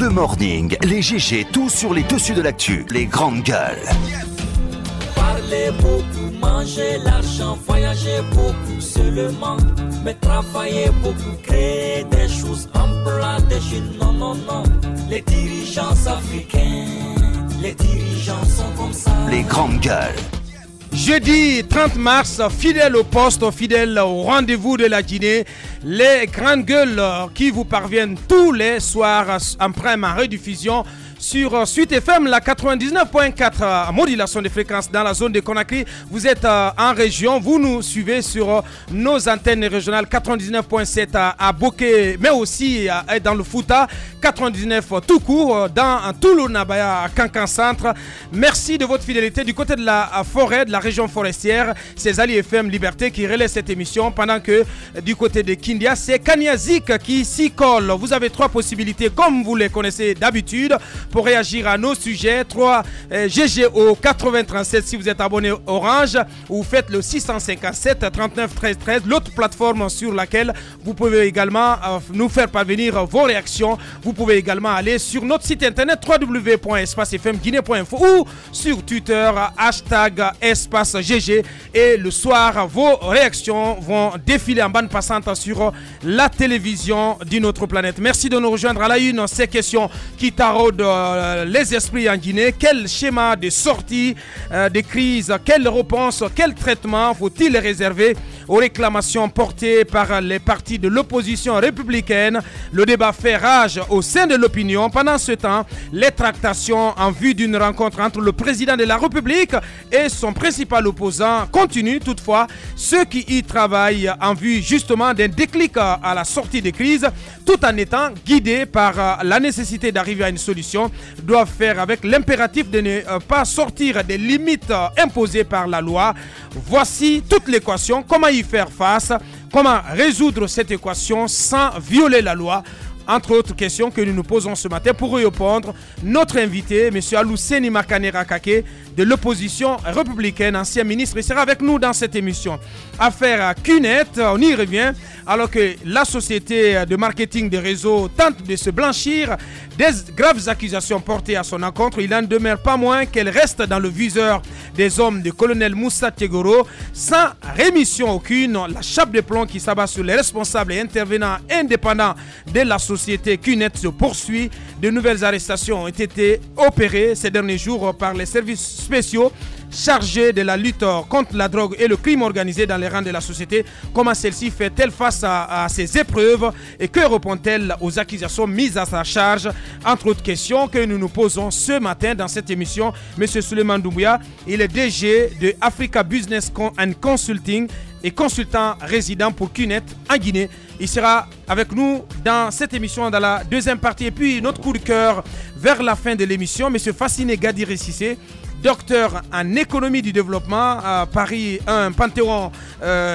Le morning, les GG, tout sur les dessus de l'actu, les grandes gueules. Parlez beaucoup, mangez l'argent, voyagez beaucoup seulement, mais travaillez beaucoup, créez des choses, emploie des jeunes, non, non, non. Les dirigeants africains, les dirigeants sont comme ça. Les grandes gueules. Jeudi 30 mars, fidèle au poste, fidèle au rendez-vous de la Guinée, les grandes gueules qui vous parviennent tous les soirs en prime en rediffusion sur Suite FM, la 99.4, modulation de fréquences dans la zone de Conakry. Vous êtes en région, vous nous suivez sur nos antennes régionales 99.7 à Boké, mais aussi dans le Fouta, 99 tout court, dans Toulou, Nabaya, à Kankan Centre. Merci de votre fidélité du côté de la forêt, de la région forestière. C'est Zali FM Liberté qui relaie cette émission, pendant que du côté de Kindia, c'est Kanyazik qui s'y colle. Vous avez trois possibilités, comme vous les connaissez d'habitude, pour réagir à nos sujets. 3 GGO 8037 si vous êtes abonné Orange, ou faites le 657 39 13 13, l'autre plateforme sur laquelle vous pouvez également nous faire parvenir vos réactions. Vous pouvez également aller sur notre site internet www.espacefmguinée.info ou sur Twitter #EspaceGG, et le soir vos réactions vont défiler en bande passante sur la télévision d'une autre planète. Merci de nous rejoindre à la une. Ces questions qui taraudent les esprits en Guinée. Quel schéma de sortie des crises, quelle réponse, quel traitement faut-il réserver aux réclamations portées par les partis de l'opposition républicaine? Le débat fait rage au sein de l'opinion. Pendant ce temps, les tractations en vue d'une rencontre entre le président de la République et son principal opposant continuent. Toutefois, ceux qui y travaillent en vue justement d'un déclic à la sortie des crises, tout en étant guidés par la nécessité d'arriver à une solution, doivent faire avec l'impératif de ne pas sortir des limites imposées par la loi. Voici toute l'équation. Comment y faire face? Comment résoudre cette équation sans violer la loi? Entre autres questions que nous nous posons ce matin. Pour y répondre, notre invité, M. Alousseni Makanera Kake, de l'opposition républicaine, ancien ministre, sera avec nous dans cette émission. Affaire CUNET, on y revient, alors que la société de marketing des réseaux tente de se blanchir des graves accusations portées à son encontre. Il n'en demeure pas moins qu'elle reste dans le viseur des hommes du colonel Moussa Tegoro, sans rémission aucune. La chape de plomb qui s'abat sur les responsables et intervenants indépendants de la société CUNET se poursuit. De nouvelles arrestations ont été opérées ces derniers jours par les services spéciaux chargés de la lutte contre la drogue et le crime organisé dans les rangs de la société. Comment celle-ci fait-elle face à ces épreuves et que répond-elle aux accusations mises à sa charge? Entre autres questions que nous nous posons ce matin dans cette émission. Monsieur Souleymane Doumbouya, il est DG de Africa Business and Consulting et consultant résident pour CUNET en Guinée. Il sera avec nous dans cette émission dans la deuxième partie. Et puis notre coup de cœur vers la fin de l'émission, monsieur Fassine Gadiri Cissé, docteur en économie du développement à Paris 1 Panthéon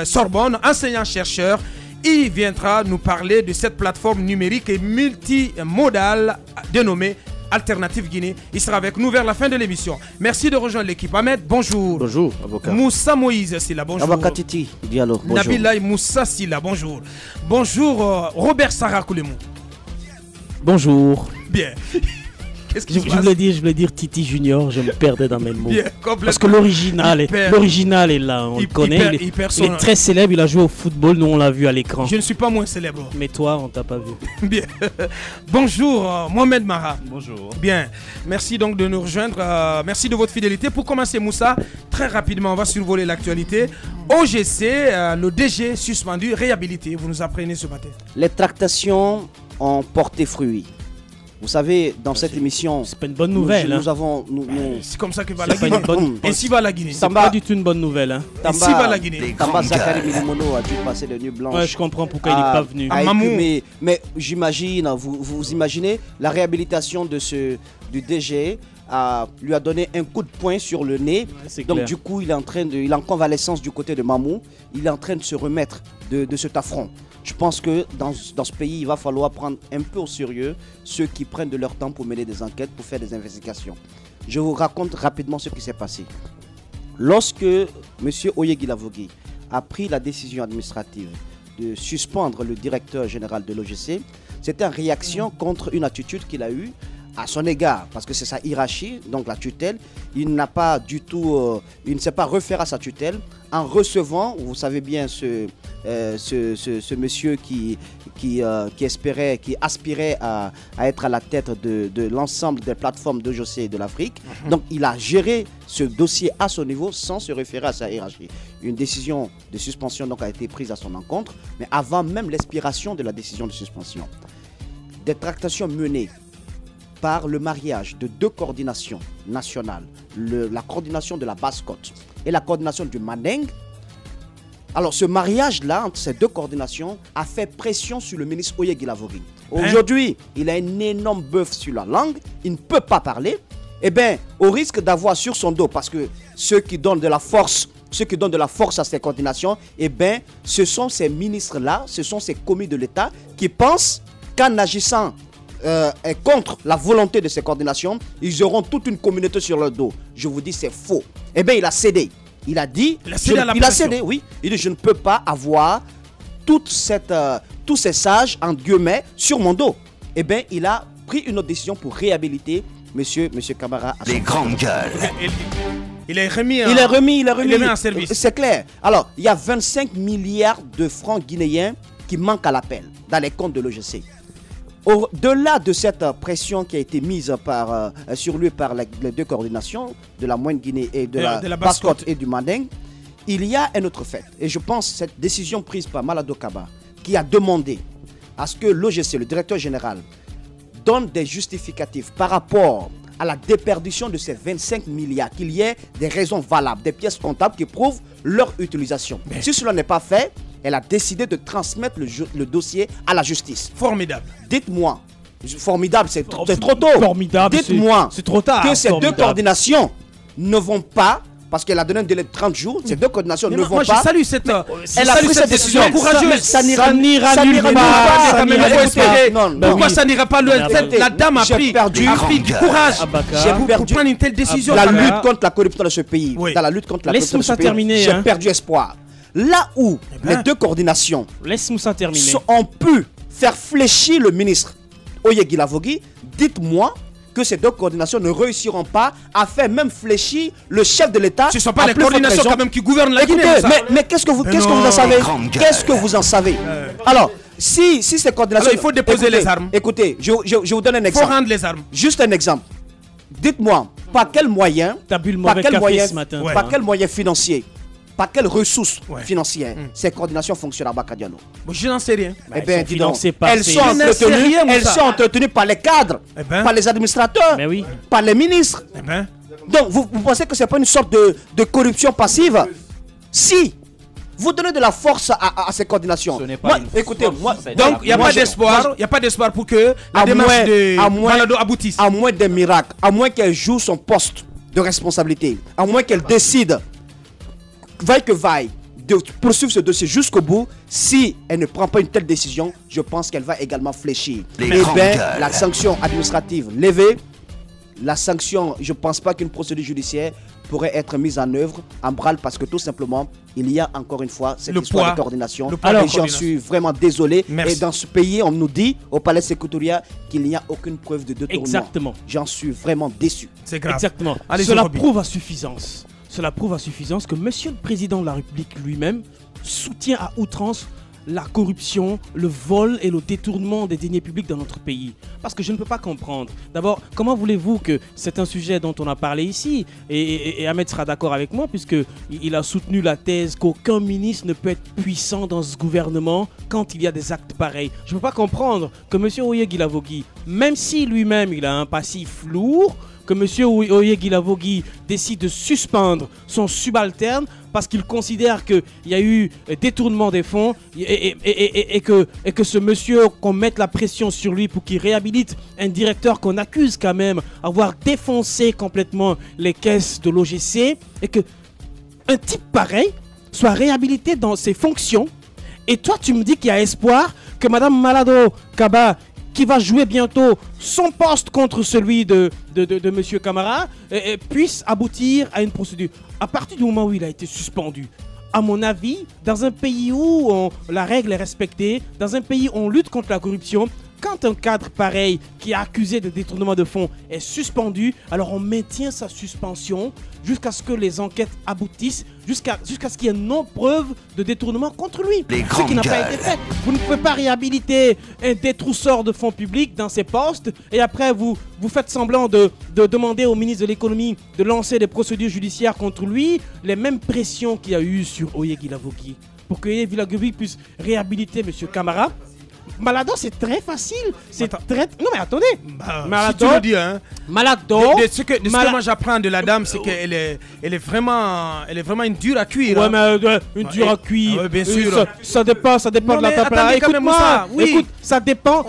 Sorbonne, enseignant-chercheur. Il viendra nous parler de cette plateforme numérique et multimodale dénommée Alternative Guinée. Il sera avec nous vers la fin de l'émission. Merci de rejoindre l'équipe. Ahmed, bonjour. Bonjour, avocat. Moussa Moïse Silla, bonjour. Avocat Titi, Diallo, bonjour. Nabila Moussa Silla, bonjour. Bonjour, Robert Sarah Koulemou. Bonjour. Bien. Qu'est-ce qui se passe? Je voulais dire Titi Junior, je me perdais dans mes mots. Bien, parce que l'original est là, on le connaît. Il est très célèbre, il a joué au football, nous on l'a vu à l'écran. Je ne suis pas moins célèbre. Mais toi, on t'a pas vu. Bien. Bonjour, Mohamed Mara. Bonjour. Bien. Merci donc de nous rejoindre. Merci de votre fidélité. Pour commencer, Moussa, très rapidement, on va survoler l'actualité. OGC, le DG suspendu, réhabilité. Vous nous apprenez ce matin. Les tractations ont porté fruit. Vous savez, dans cette émission, c'est pas une bonne nouvelle. Nous avons. C'est comme ça que va la Guinée. Ainsi va la Guinée. C'est pas du tout une bonne nouvelle. Hein. Ainsi va la Guinée. Tamba Zakari Milimono a dû passer de nuit blanche. Ouais, je comprends pourquoi il n'est pas venu. Mais j'imagine, vous imaginez la réhabilitation du DG lui a donné un coup de poing sur le nez. Ouais, donc clair. Du coup, il est en convalescence du côté de Mamou. Il est en train de se remettre de cet affront. Je pense que dans ce pays, il va falloir prendre un peu au sérieux ceux qui prennent de leur temps pour mener des enquêtes, pour faire des investigations. Je vous raconte rapidement ce qui s'est passé. Lorsque M. Oyegui Lavogui a pris la décision administrative de suspendre le directeur général de l'OGC, c'était en réaction contre une attitude qu'il a eue à son égard, parce que c'est sa hiérarchie, donc la tutelle. Il n'a pas du tout, il ne s'est pas référé à sa tutelle en recevant, vous savez bien, ce monsieur qui aspirait à être à la tête de l'ensemble des plateformes d'OGC de l'Afrique. Donc il a géré ce dossier à son niveau sans se référer à sa hiérarchie. Une décision de suspension donc a été prise à son encontre, mais avant même l'expiration de la décision de suspension. Des tractations menées par le mariage de 2 coordinations nationales, la coordination de la Basse-Côte et la coordination du Manding. Alors ce mariage-là, entre ces 2 coordinations, a fait pression sur le ministre Oye Guilavogui. Aujourd'hui, il a un énorme bœuf sur la langue, il ne peut pas parler. Eh bien, au risque d'avoir sur son dos, parce que ceux qui donnent de la force à ces coordinations, eh bien, ce sont ces ministres-là, ce sont ces commis de l'État qui pensent qu'en agissant contre la volonté de ces coordinations, ils auront toute une communauté sur leur dos. Je vous dis, c'est faux. Eh bien, il a cédé. Il a dit, il a cédé, oui. Il dit, je ne peux pas avoir tous ces sages, en guillemets, sur mon dos. Eh bien, il a pris une autre décision pour réhabiliter Monsieur Camara. Les grandes gueules. Il est remis en service. C'est clair. Alors, il y a 25 milliards de francs guinéens qui manquent à l'appel dans les comptes de l'OGC. Au-delà de cette pression qui a été mise sur lui par les 2 coordinations de la Moyenne Guinée et de la Basse-Côte et du Manding, il y a un autre fait. Et je pense que cette décision prise par Malado Kaba, qui a demandé à ce que l'OGC, le directeur général, donne des justificatifs par rapport à la déperdition de ces 25 milliards, qu'il y ait des raisons valables, des pièces comptables qui prouvent leur utilisation. Mais si cela n'est pas fait, elle a décidé de transmettre le dossier à la justice. Formidable. Dites-moi, formidable, c'est trop tôt. Formidable, dites-moi c'est trop tard. Que ces 2 coordinations ne vont pas, parce qu'elle a donné un délai de 30 jours, ces 2 coordinations ne vont pas. Je salue cette, elle a pris cette décision courageuse. Ça n'ira nulle part. Pourquoi ça n'ira pas? La dame a pris du courage pour prendre une telle décision. La lutte contre la corruption de ce pays, dans la lutte contre la corruption de ce pays, j'ai perdu espoir. Là où les 2 coordinations ont pu faire fléchir le ministre Oye Guilavogui, dites-moi que ces 2 coordinations ne réussiront pas à faire même fléchir le chef de l'État. Ce ne sont pas les coordinations quand même qui gouvernent la Guinée. Mais qu'est-ce que vous en savez? Qu'est-ce que vous en savez? Alors, si ces coordinations... Alors, il faut déposer les armes. Écoutez, je vous donne un exemple. Il faut rendre les armes. Juste un exemple. Dites-moi, par quel moyen financier, par quelles ressources financières ces coordinations fonctionnent à Bakadiano? Je n'en sais rien. Eh bien, elles sont entretenues par les cadres, par les administrateurs, par les ministres. Donc, vous pensez que ce n'est pas une sorte de corruption passive? Si vous donnez de la force à ces coordinations. Écoutez, donc il n'y a pas d'espoir pour que la démarche de Malado aboutisse. À moins des miracles, à moins qu'elle joue son poste de responsabilité, à moins qu'elle décide vaille de poursuivre ce dossier jusqu'au bout. Si elle ne prend pas une telle décision, je pense qu'elle va également fléchir. La sanction administrative levée, la sanction, je ne pense pas qu'une procédure judiciaire pourrait être mise en œuvre en branle, parce que tout simplement, il y a encore une fois cette histoire de coordination. Et j'en suis vraiment désolé. Et dans ce pays, on nous dit au Palais Sécoutoria qu'il n'y a aucune preuve de détournement. Exactement. J'en suis vraiment déçu. C'est grave. Exactement. Cela prouve à suffisance. Cela prouve à suffisance que Monsieur le Président de la République lui-même soutient à outrance la corruption, le vol et le détournement des deniers publics dans notre pays. Parce que je ne peux pas comprendre. D'abord, comment voulez-vous que c'est un sujet dont on a parlé ici, et Ahmed sera d'accord avec moi, puisqu'il a soutenu la thèse qu'aucun ministre ne peut être puissant dans ce gouvernement quand il y a des actes pareils. Je ne peux pas comprendre que M. Oye Guilavogui, même si lui-même il a un passif lourd, que M. Oye Guilavogui décide de suspendre son subalterne parce qu'il considère qu'il y a eu détournement des fonds et que ce monsieur, qu'on mette la pression sur lui pour qu'il réhabilite un directeur qu'on accuse quand même avoir défoncé complètement les caisses de l'OGC, et que un type pareil soit réhabilité dans ses fonctions. Et toi, tu me dis qu'il y a espoir que Mme Malado Kaba, qui va jouer bientôt son poste contre celui de M. Camara, puisse aboutir à une procédure. À partir du moment où il a été suspendu, à mon avis, dans un pays où la règle est respectée, dans un pays où on lutte contre la corruption, quand un cadre pareil qui est accusé de détournement de fonds est suspendu, alors on maintient sa suspension jusqu'à ce que les enquêtes aboutissent, jusqu'à ce qu'il y ait non-preuve de détournement contre lui. Ce qui n'a pas été fait. Vous ne pouvez pas réhabiliter un détrousseur de fonds publics dans ses postes et après vous faites semblant de demander au ministre de l'économie de lancer des procédures judiciaires contre lui, les mêmes pressions qu'il y a eu sur Oyegi Lavoki pour que Oyegi Lavoki puisse réhabiliter M. Camara. Malado, c'est très facile. C'est très. Non, mais attendez. Malado, si tu le dis, hein. Malado. Ce que moi j'apprends de la dame, c'est qu'elle est vraiment une dure à cuire. Ouais, mais une dure à cuire. Ouais, bien sûr. Ça dépend de la température. Écoute-moi. Oui. Écoute, ça dépend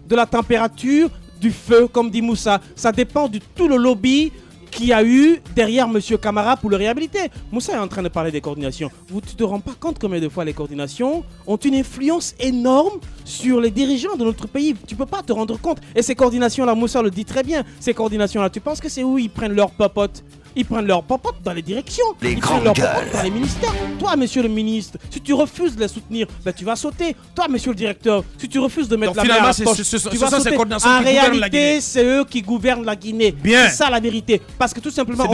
de la température du feu, comme dit Moussa. Ça dépend de tout le lobby qu'il y a eu derrière M. Camara pour le réhabiliter. Moussa est en train de parler des coordinations. Tu te rends pas compte combien de fois les coordinations ont une influence énorme sur les dirigeants de notre pays. Tu peux pas te rendre compte. Et ces coordinations-là, Moussa le dit très bien, ces coordinations-là, tu penses que c'est où ils prennent leurs popotes? Ils prennent leurs popotes dans les directions. Ils prennent leurs popotes dans les ministères. Toi, monsieur le ministre, si tu refuses de les soutenir, ben, tu vas sauter. Toi, monsieur le directeur, si tu refuses de mettre la main à la poche, tu vas sauter. En réalité, c'est eux qui gouvernent la Guinée. C'est ça la vérité. Parce que tout simplement,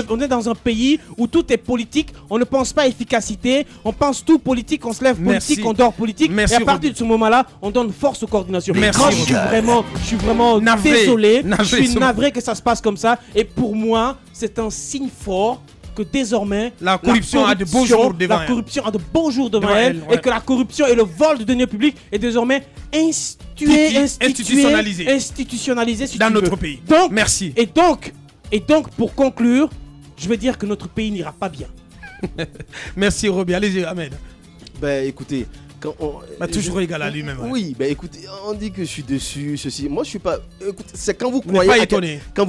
on est dans un pays où tout est politique. On ne pense pas efficacité. On pense tout politique. On se lève politique, on dort politique. Et à partir de ce moment-là, on donne force aux coordinations. Moi, je suis vraiment désolé. Je suis navré que ça se passe comme ça. Et pour moi, c'est un signe fort que désormais la corruption a de beaux jours devant elle, et que la corruption et le vol de deniers publics est désormais institutionnalisé dans notre pays. Donc, merci. Et donc, pour conclure, je vais dire que notre pays n'ira pas bien. Merci Roby. Allez-y, Ahmed. Ben écoutez, toujours égal à lui-même. Oui, ben écoutez, on dit que je suis dessus, ceci. Moi, je suis pas. Écoutez, c'est quand vous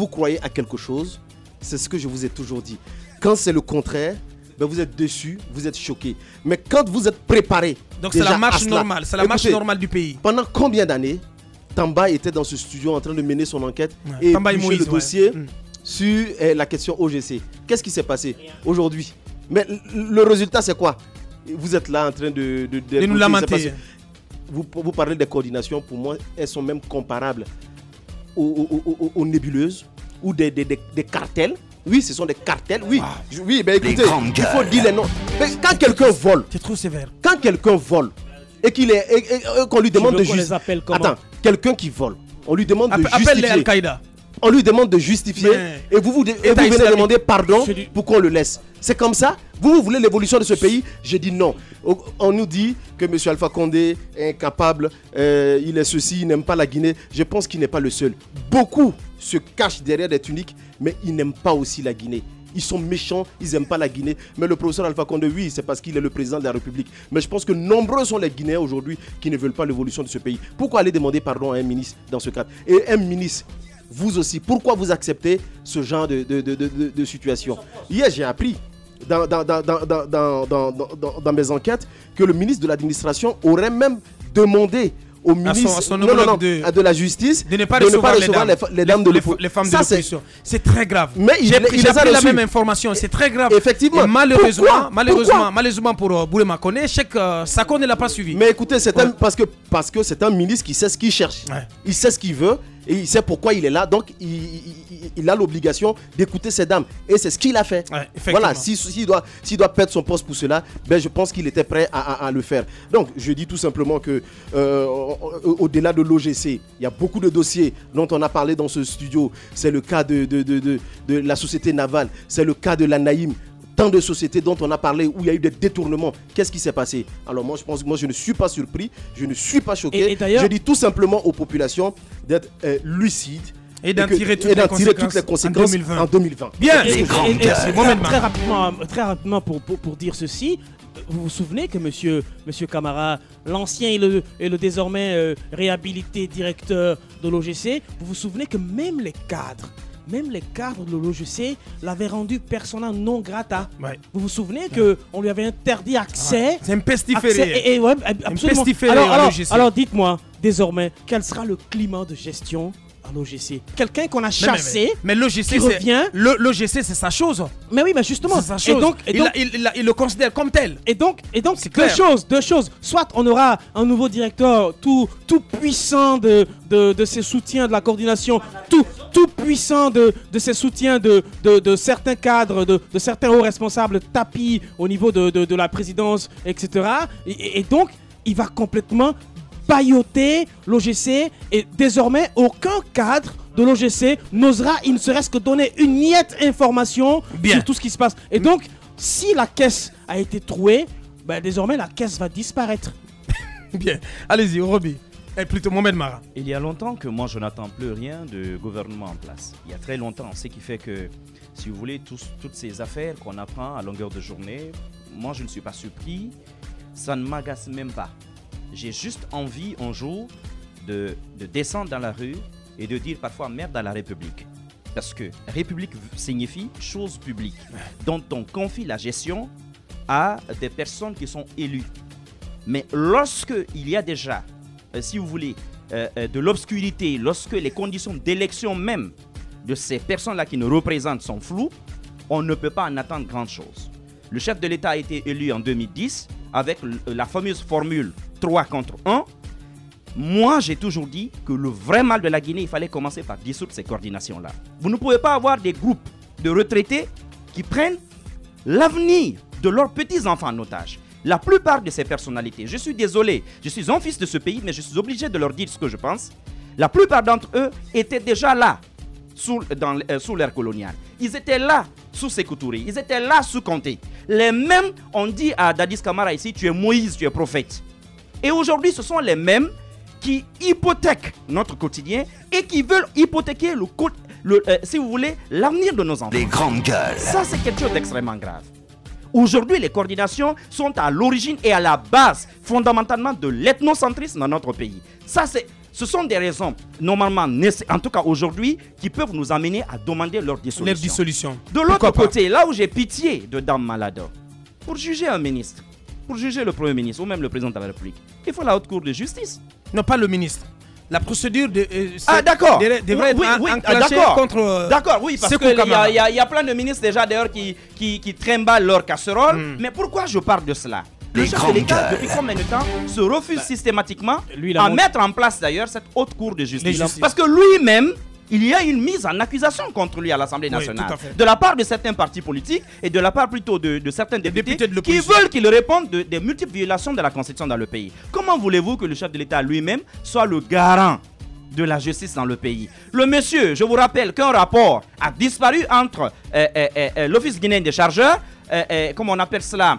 croyez à quelque chose. C'est ce que je vous ai toujours dit. Quand c'est le contraire, ben vous êtes déçu, vous êtes choqué. Mais quand vous êtes préparé. Donc c'est la marche normale, c'est la marche normale du pays. Pendant combien d'années Tamba était dans ce studio en train de mener son enquête et bouger le dossier sur la question OGC. Qu'est-ce qui s'est passé aujourd'hui? Mais le résultat c'est quoi? Vous êtes là en train de nous lamenter. Vous parlez des coordinations, pour moi elles sont même comparables aux nébuleuses ou des cartels. Oui, ce sont des cartels. Oui, oui, ben écoutez, il faut dire les noms. Mais quand quelqu'un vole, c'est trop sévère. Quand quelqu'un vole et qu'on lui demande de justifier. Attends, quelqu'un qui vole, on lui demande de justifier. Appelle les Al-Qaïda. On lui demande de justifier et vous venez demander pardon pour qu'on le laisse. C'est comme ça? Vous voulez l'évolution de ce pays? Je dis non. On nous dit que M. Alpha Condé est incapable, il est ceci, il n'aime pas la Guinée. Je pense qu'il n'est pas le seul. Beaucoup se cachent derrière des tuniques, mais ils n'aiment pas aussi la Guinée. Ils sont méchants, ils n'aiment pas la Guinée. Mais le professeur Alpha Condé, oui, c'est parce qu'il est le président de la République. Mais je pense que nombreux sont les Guinéens aujourd'hui qui ne veulent pas l'évolution de ce pays. Pourquoi aller demander pardon à un ministre dans ce cadre? Et un ministre, vous aussi, pourquoi vous acceptez ce genre de situation? Hier, j'ai appris dans mes enquêtes que le ministre de l'administration aurait même demandé au ministre de la justice de ne pas recevoir les dames de les femmes de l'opposition. C'est très grave. Mais j'ai appris la même information. C'est très grave. Effectivement. Et malheureusement pour Boulema Koné, Sako ne l'a pas suivi. Mais écoutez, parce que c'est un ministre qui sait ce qu'il cherche. Il sait ce qu'il veut. Et il sait pourquoi il est là, donc il a l'obligation d'écouter ces dames. Et c'est ce qu'il a fait. Voilà, s'il doit perdre son poste pour cela, ben je pense qu'il était prêt à le faire. Donc je dis tout simplement que au-delà de l'OGC, il y a beaucoup de dossiers dont on a parlé dans ce studio. C'est le cas de la société navale, c'est le cas de la Naïm. Tant de sociétés dont on a parlé où il y a eu des détournements. Qu'est-ce qui s'est passé? Alors moi je ne suis pas surpris, je ne suis pas choqué. Je dis tout simplement aux populations d'être lucides et d'en tirer toutes les conséquences en 2020. Bien. Très rapidement pour dire ceci. Vous vous souvenez que monsieur Camara, l'ancien et le désormais réhabilité directeur de l'OGC, vous vous souvenez que même les cadres même les cadres de l'OGC l'avaient rendu persona non grata. Ouais. Vous vous souvenez qu'on lui avait interdit accès. C'est un pestiféré. Ouais, absolument. Alors dites-moi, désormais, quel sera le climat de gestion à l'OGC? Quelqu'un qu'on a chassé, mais l'OGC, l'OGC, c'est sa chose. Mais oui, mais justement. C'est sa chose. Il le considère comme tel. Et donc deux choses. Soit on aura un nouveau directeur tout puissant de ses soutiens de la coordination, tout puissant de ses soutiens de certains cadres, de certains hauts responsables tapis au niveau de la présidence, etc. Et donc, il va complètement pailloter l'OGC et désormais aucun cadre de l'OGC n'osera, il ne serait-ce que donner une miette information sur tout ce qui se passe. Et donc, si la caisse a été trouée, désormais la caisse va disparaître. Bien, allez-y, Roby. Et plutôt Mohamed Mara. Il y a longtemps que moi je n'attends plus rien de gouvernement en place. Il y a très longtemps, ce qui fait que, si vous voulez, toutes ces affaires qu'on apprend à longueur de journée, moi je ne suis pas surpris, ça ne m'agace même pas. J'ai juste envie un jour de descendre dans la rue et de dire parfois merde à la République. Parce que République signifie chose publique, dont on confie la gestion à des personnes qui sont élues. Mais lorsque il y a déjà, si vous voulez, de l'obscurité, lorsque les conditions d'élection même de ces personnes-là qui nous représentent sont floues, on ne peut pas en attendre grand chose. Le chef de l'État a été élu en 2010 avec la fameuse formule 3 contre 1. Moi, j'ai toujours dit que le vrai mal de la Guinée, il fallait commencer par dissoudre ces coordinations-là. Vous ne pouvez pas avoir des groupes de retraités qui prennent l'avenir de leurs petits-enfants en otage. La plupart de ces personnalités, je suis désolé, je suis un fils de ce pays, mais je suis obligé de leur dire ce que je pense. La plupart d'entre eux étaient déjà là, sous l'ère coloniale. Ils étaient là, sous Sékou Touré. Ils étaient là, sous Conté. Les mêmes ont dit à Dadis Camara ici, tu es Moïse, tu es prophète. Et aujourd'hui, ce sont les mêmes qui hypothèquent notre quotidien et qui veulent hypothéquer si vous voulez, l'avenir de nos enfants. Les grandes gueules. Ça, c'est quelque chose d'extrêmement grave. Aujourd'hui, les coordinations sont à l'origine et à la base, fondamentalement, de l'ethnocentrisme dans notre pays. Ce sont des raisons, normalement, en tout cas aujourd'hui, qui peuvent nous amener à demander leur dissolution. De l'autre côté, là où j'ai pitié de Dame Malado, pour juger un ministre, pour juger le Premier ministre ou même le Président de la République, il faut la Haute Cour de justice. Non, pas le ministre. La procédure d'accord. devrait être enclenchée contre. D'accord, oui, parce qu'il y a plein de ministres déjà d'ailleurs qui trimballent leur casserole. Mais pourquoi je parle de cela? Le chef de l'État, depuis combien de temps, se refuse systématiquement à mettre en place d'ailleurs cette haute cour de justice. Parce que lui-même, il y a une mise en accusation contre lui à l'Assemblée nationale. Oui, de la part de certains partis politiques et de la part plutôt de certains députés qui veulent qu'il réponde des multiples violations de la Constitution dans le pays. Comment voulez-vous que le chef de l'État lui-même soit le garant de la justice dans le pays? Le monsieur, je vous rappelle qu'un rapport a disparu entre l'Office guinéen des chargeurs, comment on appelle cela,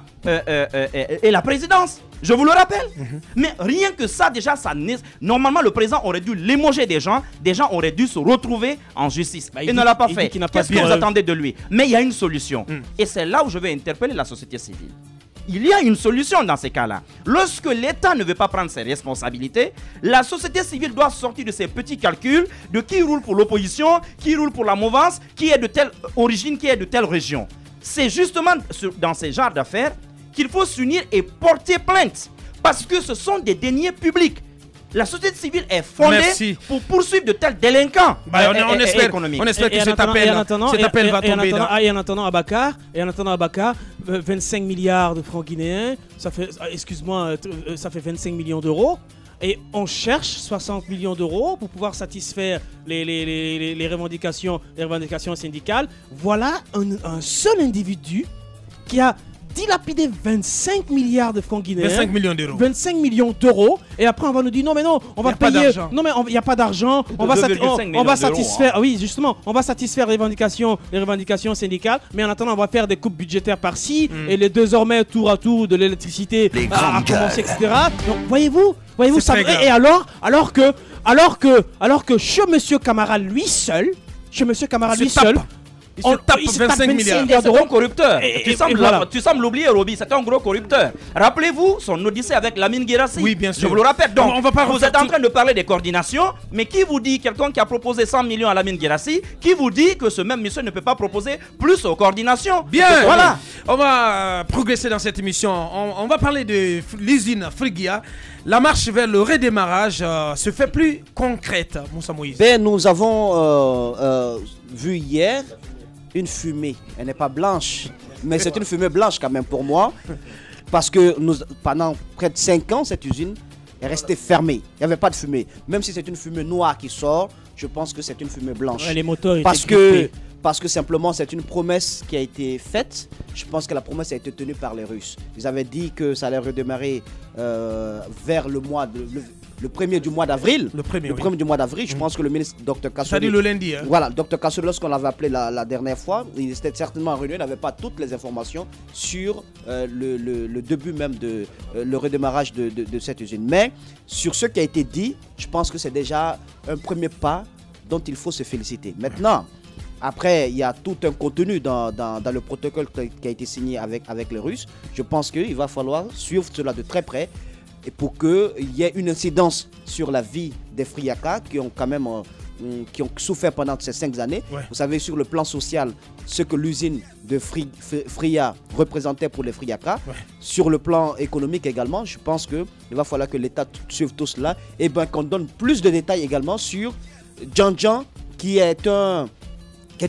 et la présidence. Je vous le rappelle. Mais rien que ça, déjà, normalement, le président aurait dû limoger des gens auraient dû se retrouver en justice. Il ne l'a pas fait. Qu'est-ce que vous attendez de lui? Mais il y a une solution. Et c'est là où je vais interpeller la société civile. Il y a une solution dans ces cas-là. Lorsque l'État ne veut pas prendre ses responsabilités, la société civile doit sortir de ses petits calculs de qui roule pour l'opposition, qui roule pour la mouvance, qui est de telle origine, qui est de telle région. C'est justement dans ces genres d'affaires qu'il faut s'unir et porter plainte. Parce que ce sont des deniers publics. La société civile est fondée pour poursuivre de tels délinquants économiques. On espère que cet appel va tomber. Et en attendant, Abakar, 25 milliards de francs guinéens, ça fait 25 millions d'euros. Et on cherche 60 millions d'euros pour pouvoir satisfaire les revendications syndicales. Voilà un seul individu qui a dilapidé 25 milliards de francs guinéens. 25 millions d'euros. 25 millions d'euros. Et après, on va nous dire non, mais non, on va payer. Non, mais il n'y a pas d'argent. On va satisfaire. Oui, justement, on va satisfaire les revendications syndicales. Mais en attendant, on va faire des coupes budgétaires par-ci. Et désormais, tour à tour, de l'électricité à commencer, etc. Donc, voyez-vous, ça. Et alors que chez Monsieur Camara lui seul, Il se tape 25 milliards. C'est un corrupteur. Tu sembles l'oublier, Roby. C'est un gros corrupteur. Rappelez-vous son odyssée avec Lamine Guirassy. Oui, bien sûr. Je vous le répète. Donc, vous êtes en train de parler des coordinations, mais qui vous dit, quelqu'un qui a proposé 100 millions à Lamine Guirassy, qui vous dit que ce même monsieur ne peut pas proposer plus aux coordinations? Bien. Voilà. On va progresser dans cette émission. On va parler de l'usine Frigia. La marche vers le redémarrage se fait plus concrète, Moussa Moïse. Nous avons vu hier une fumée. Elle n'est pas blanche, mais c'est une fumée blanche quand même pour moi. Parce que pendant près de 5 ans, cette usine est restée fermée. Il n'y avait pas de fumée. Même si c'est une fumée noire qui sort, je pense que c'est une fumée blanche. Ouais, les moteurs parce que simplement c'est une promesse qui a été faite. Je pense que la promesse a été tenue par les Russes. Ils avaient dit que ça allait redémarrer vers le 1er du mois d'avril. Le 1er du mois d'avril, je pense que le ministre Dr Kassouli... Ça dit le lundi. Hein. Voilà, Dr Kassouli, lorsqu'on l'avait appelé la dernière fois, il était certainement en réunion, il n'avait pas toutes les informations sur le début même de le redémarrage de cette usine. Mais sur ce qui a été dit, je pense que c'est déjà un premier pas dont il faut se féliciter. Maintenant, après, il y a tout un contenu dans le protocole qui a été signé avec les Russes. Je pense qu'il va falloir suivre cela de très près et pour qu'il y ait une incidence sur la vie des Friaka qui ont quand même qui ont souffert pendant ces 5 années. Ouais. Vous savez, sur le plan social, ce que l'usine de Fria représentait pour les Friaka. Ouais. Sur le plan économique également, je pense qu'il va falloir que l'État suive tout cela et qu'on donne plus de détails également sur Djanjan qui est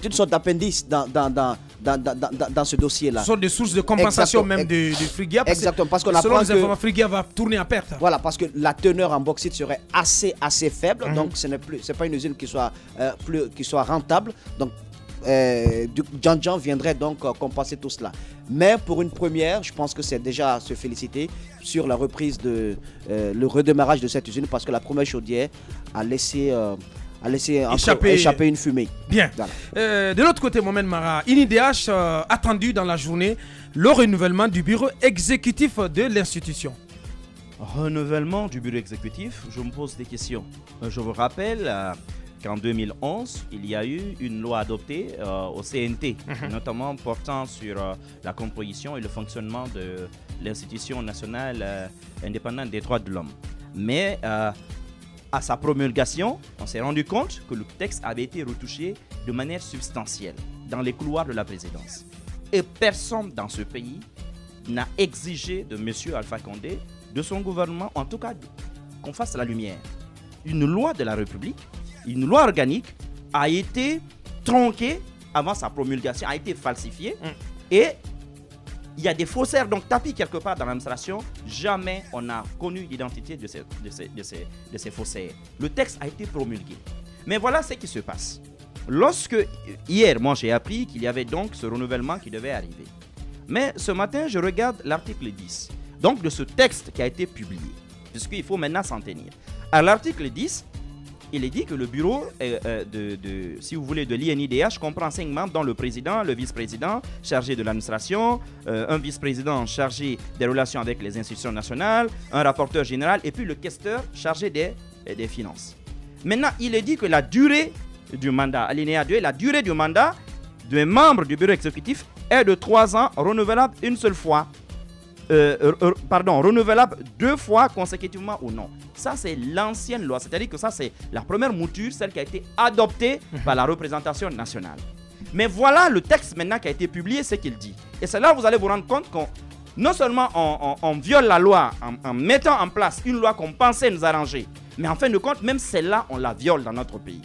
une sorte d'appendice dans ce dossier-là. Ce sont des sources de compensation même de Frigia. Exactement, parce qu'on apprend que... les informations, Frigia va tourner à perte. Voilà, parce que la teneur en bauxite serait assez faible, donc c'est pas une usine qui soit rentable. Donc, Djanjan viendrait donc compenser tout cela. Mais pour une première, je pense que c'est déjà à se féliciter sur la reprise le redémarrage de cette usine, parce que la première chaudière a laissé échapper une fumée. Bien. Voilà. De l'autre côté, Mohamed Mara, INIDH attendu dans la journée le renouvellement du bureau exécutif de l'institution. Renouvellement du bureau exécutif, je me pose des questions. Je vous rappelle qu'en 2011, il y a eu une loi adoptée au CNT, notamment portant sur la composition et le fonctionnement de l'institution nationale indépendante des droits de l'homme. Mais à sa promulgation, on s'est rendu compte que le texte avait été retouché de manière substantielle dans les couloirs de la présidence. Et personne dans ce pays n'a exigé de M. Alpha Condé, de son gouvernement, en tout cas, qu'on fasse la lumière. Une loi de la République, une loi organique, a été tronquée avant sa promulgation, a été falsifiée. Et il y a des faussaires, donc tapis quelque part dans l'administration. Jamais on n'a connu l'identité de ces faussaires. Le texte a été promulgué. Mais voilà ce qui se passe. Lorsque, hier, moi j'ai appris qu'il y avait donc ce renouvellement qui devait arriver. Mais ce matin, je regarde l'article 10, donc de ce texte qui a été publié, puisqu'il faut maintenant s'en tenir. À l'article 10, il est dit que le bureau si vous voulez, de l'INIDH comprend 5 membres, dont le président, le vice-président chargé de l'administration, un vice-président chargé des relations avec les institutions nationales, un rapporteur général et puis le questeur chargé des finances. Maintenant, il est dit que la durée du mandat, alinéa 2, la durée du mandat d'un membre du bureau exécutif est de 3 ans, renouvelable une seule fois. Renouvelable 2 fois consécutivement ou non. Ça, c'est l'ancienne loi. C'est-à-dire que ça, c'est la première mouture, celle qui a été adoptée par la représentation nationale. Mais voilà le texte maintenant qui a été publié, c'est qu'il dit. Et c'est là où vous allez vous rendre compte qu'on non seulement on viole la loi en mettant en place une loi qu'on pensait nous arranger, mais en fin de compte, même celle-là, on la viole dans notre pays.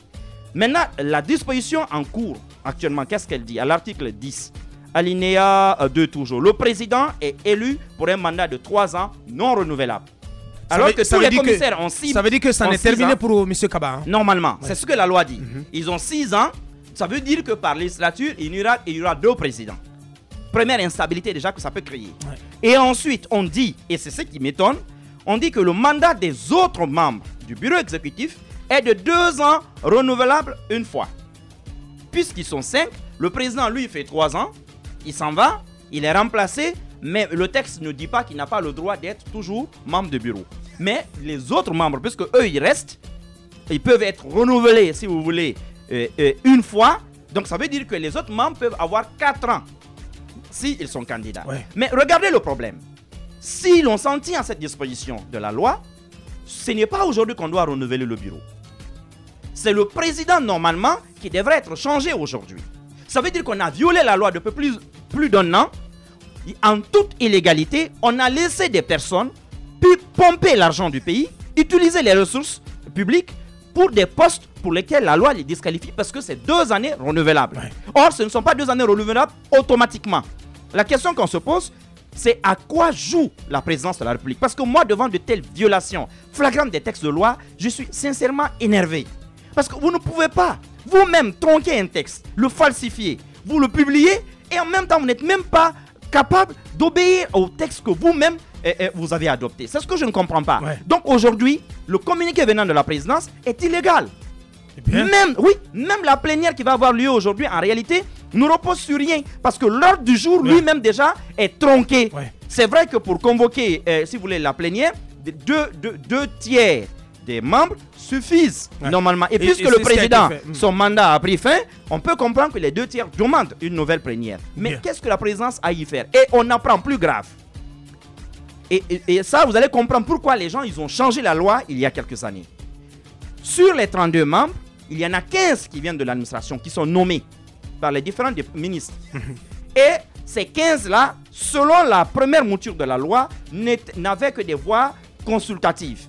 Maintenant, la disposition en cours actuellement, qu'est-ce qu'elle dit? À l'article 10, alinéa 2 toujours. Le président est élu pour un mandat de 3 ans non renouvelable. Alors que tous les commissaires ont 6 ans. Ça veut dire que ça n'est terminé pour M. Kaba. Hein? Normalement, c'est ce que la loi dit. Ils ont 6 ans. Ça veut dire que par législature, il y aura 2 présidents. Première instabilité déjà que ça peut créer. Ouais. Et ensuite, on dit, et c'est ce qui m'étonne, on dit que le mandat des autres membres du bureau exécutif est de 2 ans renouvelable une fois. Puisqu'ils sont 5, le président, lui, fait 3 ans. Il s'en va, il est remplacé, mais le texte ne dit pas qu'il n'a pas le droit d'être toujours membre de bureau. Mais les autres membres, puisque eux, ils restent, ils peuvent être renouvelés, si vous voulez, une fois, Donc ça veut dire que les autres membres peuvent avoir 4 ans s'ils sont candidats. Mais regardez le problème. Si l'on s'en tient à cette disposition de la loi, ce n'est pas aujourd'hui qu'on doit renouveler le bureau. C'est le président normalement qui devrait être changé aujourd'hui. Ça veut dire qu'on a violé la loi depuis plus d'un an. En toute illégalité, on a laissé des personnes pomper l'argent du pays, utiliser les ressources publiques pour des postes pour lesquels la loi les disqualifie parce que c'est 2 années renouvelables. Or, ce ne sont pas 2 années renouvelables automatiquement. La question qu'on se pose, c'est à quoi joue la présidence de la République? Parce que moi, devant de telles violations flagrantes des textes de loi, je suis sincèrement énervé. Parce que vous ne pouvez pas vous-même tronquer un texte, le falsifier, vous le publiez et en même temps, vous n'êtes même pas capable d'obéir au texte que vous-même vous avez adopté. C'est ce que je ne comprends pas. Donc aujourd'hui, le communiqué venant de la présidence est illégal. Même la plénière qui va avoir lieu aujourd'hui, en réalité, ne repose sur rien. Parce que l'ordre du jour lui-même déjà est tronqué. C'est vrai que pour convoquer, si vous voulez, la plénière, 2 tiers des membres suffisent normalement. Et puisque le président, son mandat a pris fin, on peut comprendre que les 2 tiers demandent une nouvelle plénière. Mais qu'est-ce que la présidence a y faire? Et on apprend plus grave. Et ça, vous allez comprendre pourquoi les gens ils ont changé la loi il y a quelques années. Sur les 32 membres, il y en a 15 qui viennent de l'administration, qui sont nommés par les différents ministres. Et ces 15-là, selon la première mouture de la loi, n'avaient que des voix consultatives.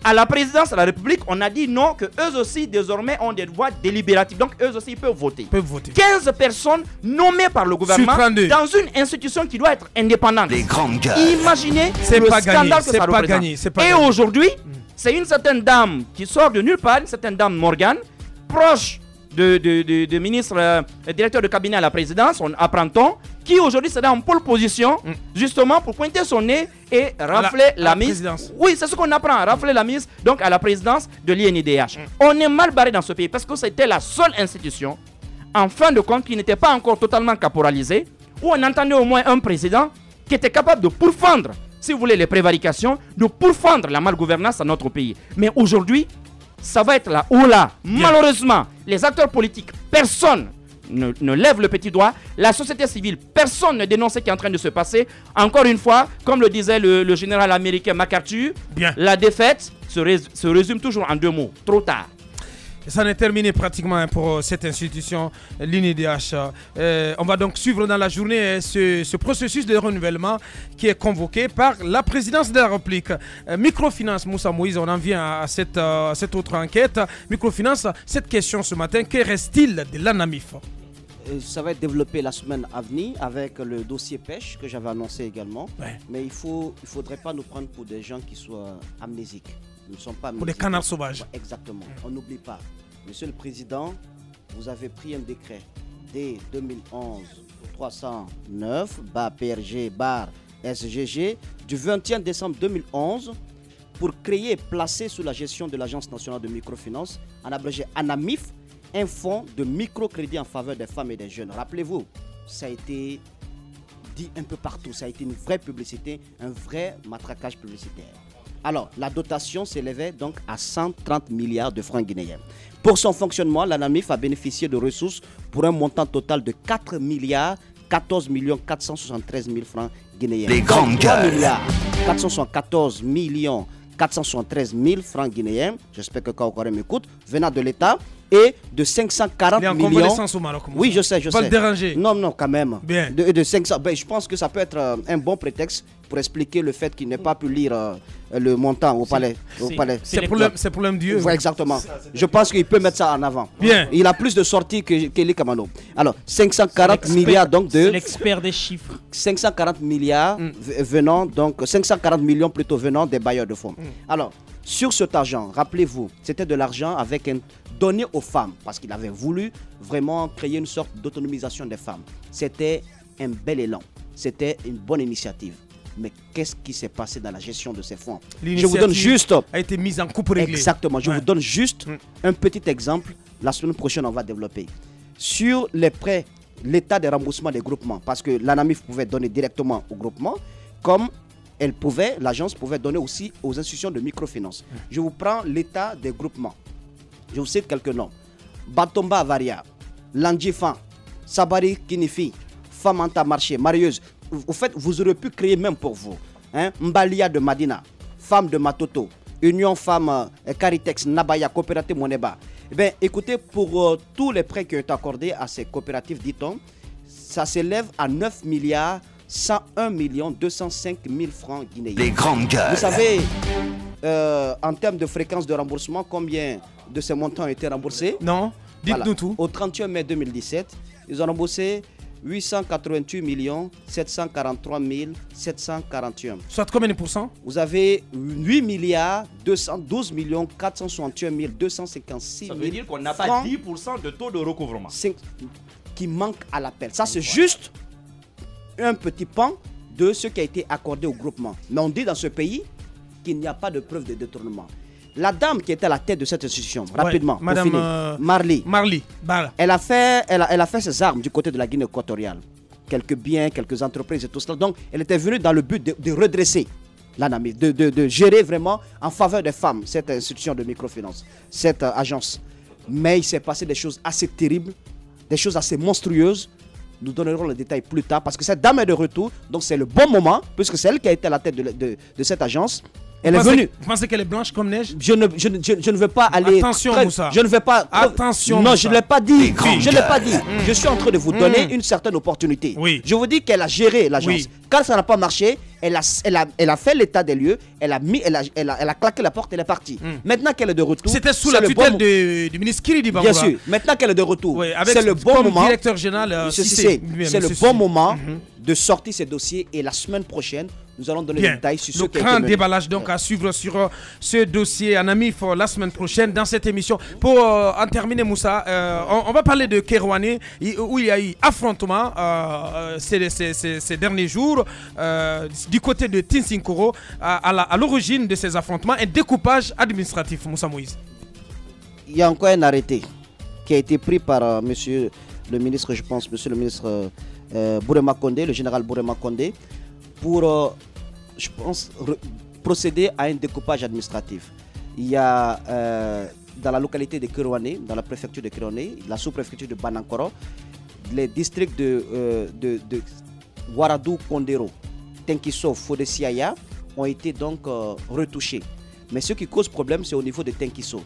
À la présidence de la République, on a dit non, que eux aussi désormais ont des voix délibératives. Donc eux aussi ils peuvent voter. 15 personnes nommées par le gouvernement dans une institution qui doit être indépendante. Les grandes gueules. Imaginez le scandale que ça représente. Et aujourd'hui, c'est une certaine dame qui sort de nulle part, une certaine dame Morgane, proche de ministre, directeur de cabinet à la présidence, on apprend-on, qui aujourd'hui sera en pole position, justement pour pointer son nez et rafler la mise. Oui, c'est ce qu'on apprend, rafler la mise donc à la présidence de l'INIDH. On est mal barré dans ce pays parce que c'était la seule institution, en fin de compte, qui n'était pas encore totalement caporalisée, où on entendait au moins un président qui était capable de pourfendre, si vous voulez, les prévarications, de pourfendre la malgouvernance à notre pays. Mais aujourd'hui, ça va être là ou là. Malheureusement, les acteurs politiques, personne ne lève le petit doigt. La société civile, personne ne dénonce ce qui est en train de se passer. Encore une fois, comme le disait le général américain MacArthur, la défaite se résume toujours en 2 mots. Trop tard. Ça en est terminé pratiquement pour cette institution, l'INIDH. On va donc suivre dans la journée ce processus de renouvellement qui est convoqué par la présidence de la République. Microfinance, Moussa Moïse, on en vient à cette autre enquête. Microfinance, cette question ce matin, que reste-t-il de l'ANAMIF? Ça va être développé la semaine à venir avec le dossier pêche que j'avais annoncé également. Mais il ne faudrait pas nous prendre pour des gens qui soient amnésiques. Nous ne sommes pas amnésiques. Pour des canards sauvages. Exactement. On n'oublie pas. Monsieur le Président, vous avez pris un décret dès 2011-309, PRG-SGG, du 21 décembre 2011 pour créer et placer sous la gestion de l'Agence nationale de microfinance, en abrégé ANAMIF, un fonds de microcrédit en faveur des femmes et des jeunes. Rappelez-vous, ça a été dit un peu partout, ça a été une vraie publicité, un vrai matraquage publicitaire. Alors, la dotation s'élevait donc à 130 milliards de francs guinéens. Pour son fonctionnement, l'ANAMIF a bénéficié de ressources pour un montant total de 4 milliards 14 473 000 francs guinéens. Les grandes gueules. 474 473 000 francs guinéens, j'espère que Kaokore m'écoute, venant de l'État, et de 540 millions. Au Maroc, oui, je sais. Pas le déranger. Non, quand même. Bien. De 500. Je pense que ça peut être un bon prétexte pour expliquer le fait qu'il n'ait pas pu lire le montant au palais. C'est problème Dieu. Oui, exactement. Je pense qu'il peut mettre ça en avant. Bien. Il a plus de sorties qu'Eli Kamano. Alors, 540 milliards donc de. C'est l'expert des chiffres. 540 milliards venant donc 540 millions plutôt venant des bailleurs de fonds. Alors, sur cet argent, rappelez-vous, c'était de l'argent avec un donné aux femmes parce qu'il avait voulu vraiment créer une sorte d'autonomisation des femmes. C'était un bel élan, c'était une bonne initiative. Mais qu'est-ce qui s'est passé dans la gestion de ces fonds? Je vous donne juste a été mise en coupe réglée. Exactement, je vous donne juste un petit exemple. La semaine prochaine, on va développer sur les prêts, l'état des remboursements des groupements, parce que l'ANAMIF pouvait donner directement aux groupements, comme l'agence pouvait donner aussi aux institutions de microfinance. Je vous prends l'état des groupements. Je vous cite quelques noms. Batomba Avaria, Landjifan, Sabari Kinifi, femme en marché, marieuse. Au fait, vous aurez pu créer même pour vous. Hein? Mbalia de Madina, femme de Matoto, Union Femmes Caritex, Nabaya, Coopérative Moneba. Eh bien, écoutez, pour tous les prêts qui ont été accordés à ces coopératives, dit-on, ça s'élève à 9 milliards 101 205 000 francs guinéens. Les grandes gueules. Vous savez, en termes de fréquence de remboursement, combien de ces montants ont été remboursés? Non, dites-nous tout. Au 31 mai 2017, ils ont remboursé 888 743 741. Soit combien de pourcents? Vous avez 8 milliards 212 461 256 000. Ça veut dire qu'on n'a pas 10% de taux de recouvrement. Qui manque à l'appel. Ça, c'est juste un petit pan de ce qui a été accordé au groupement. Mais on dit dans ce pays qu'il n'y a pas de preuve de détournement. La dame qui était à la tête de cette institution, rapidement, Madame Marley, Bala. elle a fait ses armes du côté de la Guinée équatoriale. Quelques biens, quelques entreprises et tout cela. Donc, elle était venue dans le but de redresser l'ANAMI, de gérer vraiment en faveur des femmes cette institution de microfinance, cette agence. Mais il s'est passé des choses assez terribles, des choses assez monstrueuses. Nous donnerons les détails plus tard parce que cette dame est de retour. Donc, c'est le bon moment, puisque c'est elle qui a été à la tête de cette agence. Elle est venue. Vous pensez qu'elle est blanche comme neige? Je ne veux pas aller. Attention, Moussa. Je ne vais pas. Attention. Non, Moussa. je ne l'ai pas dit. Je ne l'ai pas dit. Je suis en train de vous donner une certaine opportunité. Oui. Je vous dis qu'elle a géré l'agence. Oui. Quand ça n'a pas marché, elle a fait l'état des lieux. Elle a claqué la porte. Elle est partie. Maintenant qu'elle est de retour. C'était sous la tutelle du ministre Kiridi Bangoura. Bien sûr. Maintenant qu'elle est de retour. Oui, c'est le bon moment. Directeur général. C'est le bon moment de sortir ces dossiers. Et la semaine prochaine, nous allons donner des détails sur ce qui a été grand mené. déballage donc à suivre sur ce dossier en AMIF la semaine prochaine dans cette émission. Pour en terminer, Moussa, on va parler de Kerouané où il y a eu affrontement ces derniers jours du côté de Tinsinkoro à l'origine de ces affrontements, un découpage administratif, Moussa Moïse. Il y a encore un arrêté qui a été pris par monsieur le ministre, je pense, monsieur le ministre Bourema Condé, le général Bourema Condé, pour, je pense, procéder à un découpage administratif. Il y a dans la localité de Kerouané, dans la préfecture de Kerouané, la sous-préfecture de Banankoro, les districts de Ouaradou, Kondero, Tenkiso, Fodesiaya ont été donc retouchés. Mais ce qui cause problème, c'est au niveau de Tenkiso.